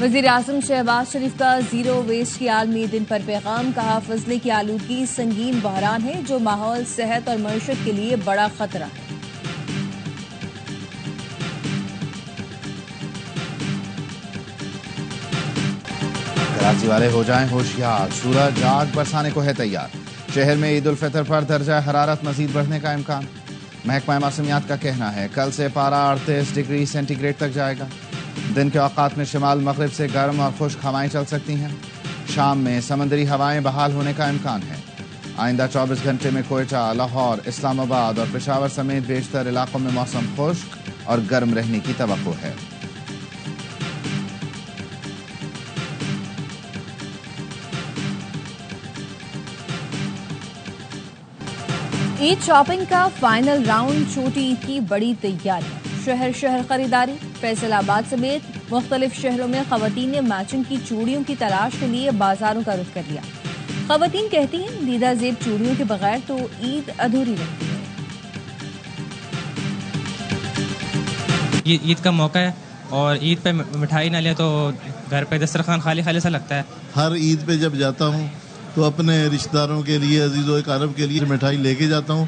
وزیر اعظم شہباز شریف کا zero waste کے عالمی دن پر پیغام، کہا فضلے کی آلودگی سنگین بحران ہے جو ماحول، صحت اور معیشت کے لیے بڑا خطرہ ہے۔ کراچی والے ہو جائیں ہوشیار، سورج آگ برسانے کو ہے تیار۔ شہر میں عید الفطر پر درجہ حرارت مزید بڑھنے کا امکان۔ محکمہ موسمیات کا کہنا ہے کل سے پارہ 38 ڈگری سینٹی گریڈ تک جائے گا۔ دن کے اوقات میں شمال مغرب سے گرم اور خشک ہوائیں چل سکتی ہیں۔ شام میں سمندری ہوائیں بحال ہونے کا امکان ہے۔ آئندہ 24 گھنٹے میں کوئٹہ، لاہور، اسلام آباد اور پشاور سمیت بیشتر علاقوں میں موسم خشک اور گرم رہنے کی توقع ہے۔ عید شاپنگ کا فائنل راؤنڈ، چھوٹی عید کی بڑی تیاری، شہر شہر خریداری۔ فیصل آباد سمیت مختلف شہروں میں خواتین نے میچنگ کی چوڑیوں کی تلاش کے لیے بازاروں کا رخ کر لیا۔ خواتین کہتی ہیں دیدہ زیب چوڑیوں کے بغیر تو عید ادھوری رہتی ہے۔ عید کا موقع ہے اور عید پہ مٹھائی نہ لے تو گھر پہ دسترخوان خالی خالی سا لگتا ہے۔ ہر عید پہ جب جاتا ہوں تو اپنے رشتہ داروں کے لیے، عزیز و اقارب کے لیے مٹھائی لے کے جاتا ہوں۔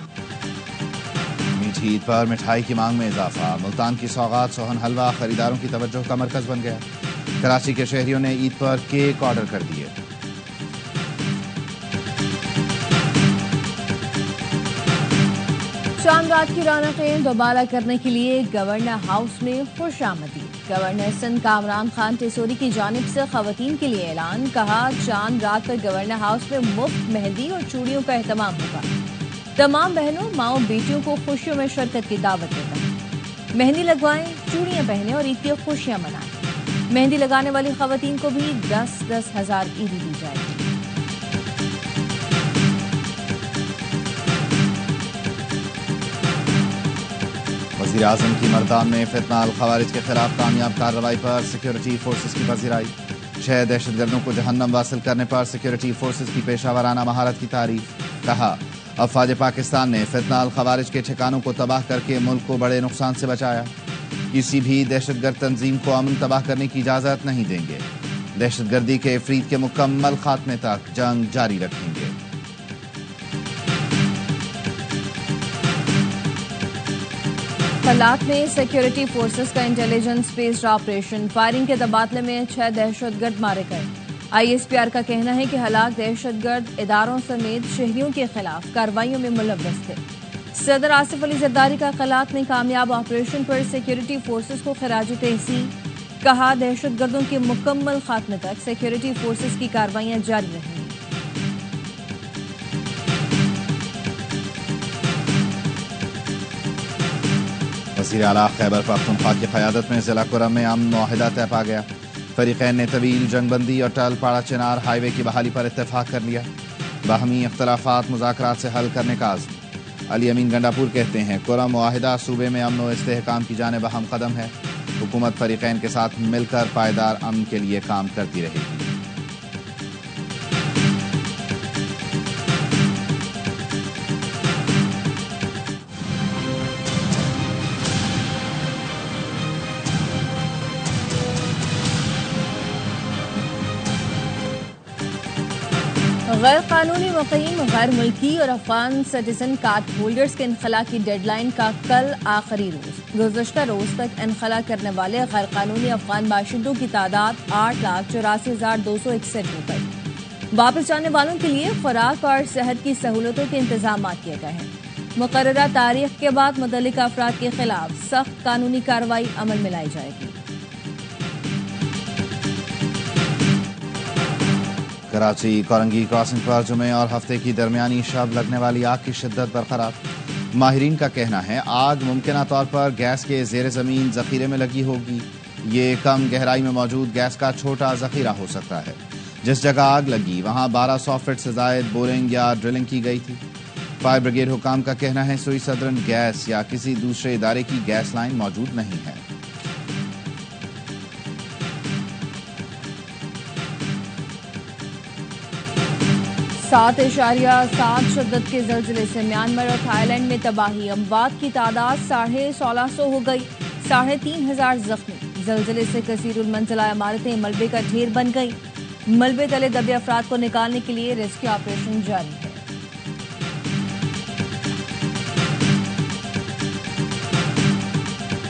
میٹھی عید پر مٹھائی کی مانگ میں اضافہ، ملتان کی سوغات سوہن حلوہ خریداروں کی توجہ کا مرکز بن گیا۔ کراچی کے شہریوں نے عید پر کیک آرڈر کر دیے۔ شام رات کی رونقیں دوبالا کرنے کے لیے گورنر ہاؤس میں خوش آمدید۔ گورنر سندھ کامران خان ٹیسوری کی جانب سے خواتین کے لیے اعلان، کہا چاند رات پر گورنر ہاؤس میں مفت مہندی اور چوڑیوں کا اہتمام ہوگا۔ تمام بہنوں، ماؤں، بیٹیوں کو خوشیوں میں شرکت کی دعوت دیتا ہے۔ مہندی لگوائیں، چوڑیاں پہنیں اور عید کی خوشیاں منائیں۔ مہندی لگانے والی خواتین کو بھی 10,000 عیدی دی جائے گی۔ وزیر اعظم کی مردان میں فتنہ الخوارج کے خلاف کامیاب کارروائی پر سیکیورٹی فورسز کی پذیرائی۔ 6 دہشت گردوں کو جہنم واصل کرنے پر سیکیورٹی فورسز کی پیشہ ورانہ مہارت کی تعریف۔ کہا افواج پاکستان نے فتنہ الخوارج کے ٹھکانوں کو تباہ کر کے ملک کو بڑے نقصان سے بچایا۔ کسی بھی دہشت گرد تنظیم کو امن تباہ کرنے کی اجازت نہیں دیں گے۔ دہشت گردی کے افرید کے مکمل خاتمے تک جنگ جاری رکھیں گے۔ خلات میں سیکیورٹی فورسز کا انٹیلیجنس بیسڈ آپریشن، فائرنگ کے تبادلے میں 6 دہشت گرد مارے گئے۔ آئی ایس پی آر کا کہنا ہے کہ ہلاک دہشت گرد اداروں سمیت شہریوں کے خلاف کارروائیوں میں ملوث تھے۔ صدر آصف علی زرداری کا خلات میں کامیاب آپریشن پر سیکیورٹی فورسز کو خراج تحسین، کہا دہشت گردوں کے مکمل خاتمے تک سیکیورٹی فورسز کی کارروائیاں جاری رہیں گی۔ وزیر اعلیٰ خیبر پختونخوا کی قیادت میں ضلع کرم میں امن معاہدہ طے پا گیا۔ فریقین نے طویل جنگ بندی اور ٹال پاڑا چنار ہائی وے کی بحالی پر اتفاق کر لیا۔ باہمی اختلافات مذاکرات سے حل کرنے کا عزم۔ علی امین گنڈاپور کہتے ہیں کرم معاہدہ صوبے میں امن و استحکام کی جانب اہم قدم ہے۔ حکومت فریقین کے ساتھ مل کر پائیدار امن کے لیے کام کرتی رہے گی۔ غیر قانونی مقیم، غیر ملکی اور افغان سٹیزن کارڈ ہولڈرز کے انخلاء کی ڈیڈ لائن کا کل آخری روز۔ گزشتہ روز تک انخلاء کرنے والے غیر قانونی افغان باشندوں کی تعداد 8,84,261 ہو گئی۔ واپس جانے والوں کے لیے خوراک اور صحت کی سہولتوں کے انتظامات کیے گئے ہیں۔ مقررہ تاریخ کے بعد متعلقہ افراد کے خلاف سخت قانونی کارروائی عمل میں لائی جائے گی۔ کراچی کورنگی کراسنگ پر جمعے اور ہفتے کی درمیانی شب لگنے والی آگ کی شدت برقرار۔ ماہرین کا کہنا ہے آگ ممکنہ طور پر گیس کے زیر زمین ذخیرے میں لگی ہوگی۔ یہ کم گہرائی میں موجود گیس کا چھوٹا ذخیرہ ہو سکتا ہے۔ جس جگہ آگ لگی وہاں 1200 فٹ سے زائد بورنگ یا ڈرلنگ کی گئی تھی۔ فائر بریگیڈ حکام کا کہنا ہے سوئی سدرن گیس یا کسی دوسرے ادارے کی گیس لائن موجود نہیں ہے۔ 7.7 شدت کے زلزلے سے میانمار اور تھائی لینڈ میں تباہی، اموات کی تعداد 1650 ہو گئی، 3500 زخمی۔ زلزلے سے کثیر المنزلہ عمارتیں ملبے کا ڈھیر بن گئی. ملبے تلے دبے افراد کو نکالنے کے لیے ریسکیو آپریشن جاری ہے.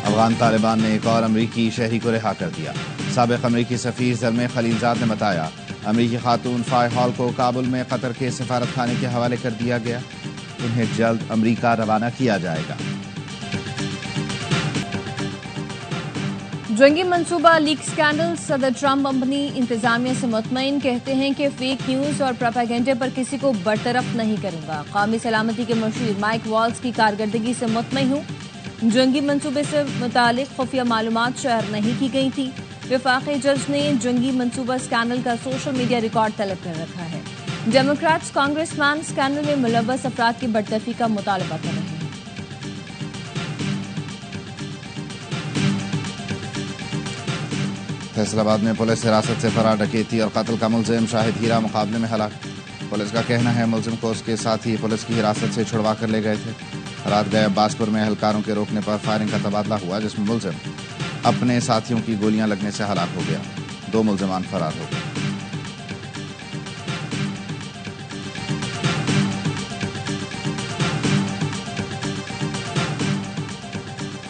افغان طالبان نے ایک اور امریکی شہری کو رہا کر دیا. سابق امریکی سفیر زلمے خلیلزاد نے بتایا امریکی خاتون فائے ہال کو کابل میں قطر کے سفارت خانے کے حوالے کر دیا گیا. انہیں جلد امریکہ روانہ کیا جائے گا. جنگی منصوبہ لیک سکینڈل. صدر ٹرمپ اپنی انتظامیہ سے مطمئن، کہتے ہیں کہ فیک نیوز اور پروپیگنڈے پر کسی کو برطرف نہیں کروں گا. قومی سلامتی کے مشیر مائک والز کی کارکردگی سے مطمئن ہوں. جنگی منصوبے سے متعلق خفیہ معلومات شیئر نہیں کی گئی تھی. وفاقی جج نے جنگی منصوبہ اسکینڈل کا سوشل میڈیا ریکارڈ طلب کر رکھا ہے. ڈیموکریٹس کانگریس مین اسکینڈل میں ملوث افراد کی برطرفی کا مطالبہ کر رہے ہیں. فیصل آباد میں پولیس حراست سے فرار ڈکیتی اور قتل کا ملزم شاہد ہیرا مقابلے میں ہلاک. پولیس کا کہنا ہے ملزم کو اس کے ساتھی پولیس کی حراست سے چھڑوا کر لے گئے تھے. رات گئے عباس پور میں اہلکاروں کے روکنے پر فائرنگ کا تبادلہ ہوا جس میں ملزم اپنے ساتھیوں کی گولیاں لگنے سے ہلاک ہو گیا. 2 ملزمان فرار ہو گئے.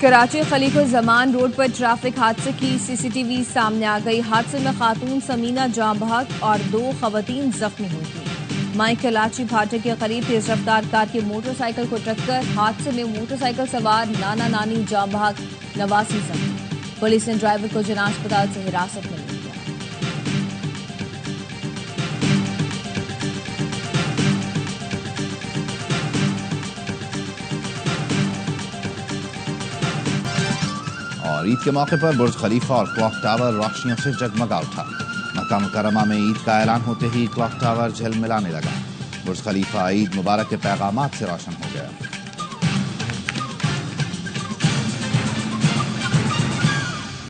کراچی خلیق الزمان روڈ پر ٹریفک حادثے کی CCTV سامنے آ گئی. حادثے میں خاتون سمینہ جاں بحق اور 2 خواتین زخمی ہوئی تھیں. مائی کلاچی بھاٹے کے قریب تیز رفتار کار کی موٹر سائیکل کو ٹکر. حادثے میں موٹر سائیکل سوار نانا نانی جاں بحق، 89 زخمی. پولیس نے ڈرائیور کو جناح اسپتال سے حراست میں لے لیا. اور عید کے موقع پر برج خلیفہ اور کلاک ٹاور روشنیوں سے جگمگا اٹھا. مکہ مکرمہ میں عید کا اعلان ہوتے ہی کلاک ٹاور جھلملانے لگا. برج خلیفہ عید مبارک کے پیغامات سے روشن ہو گیا.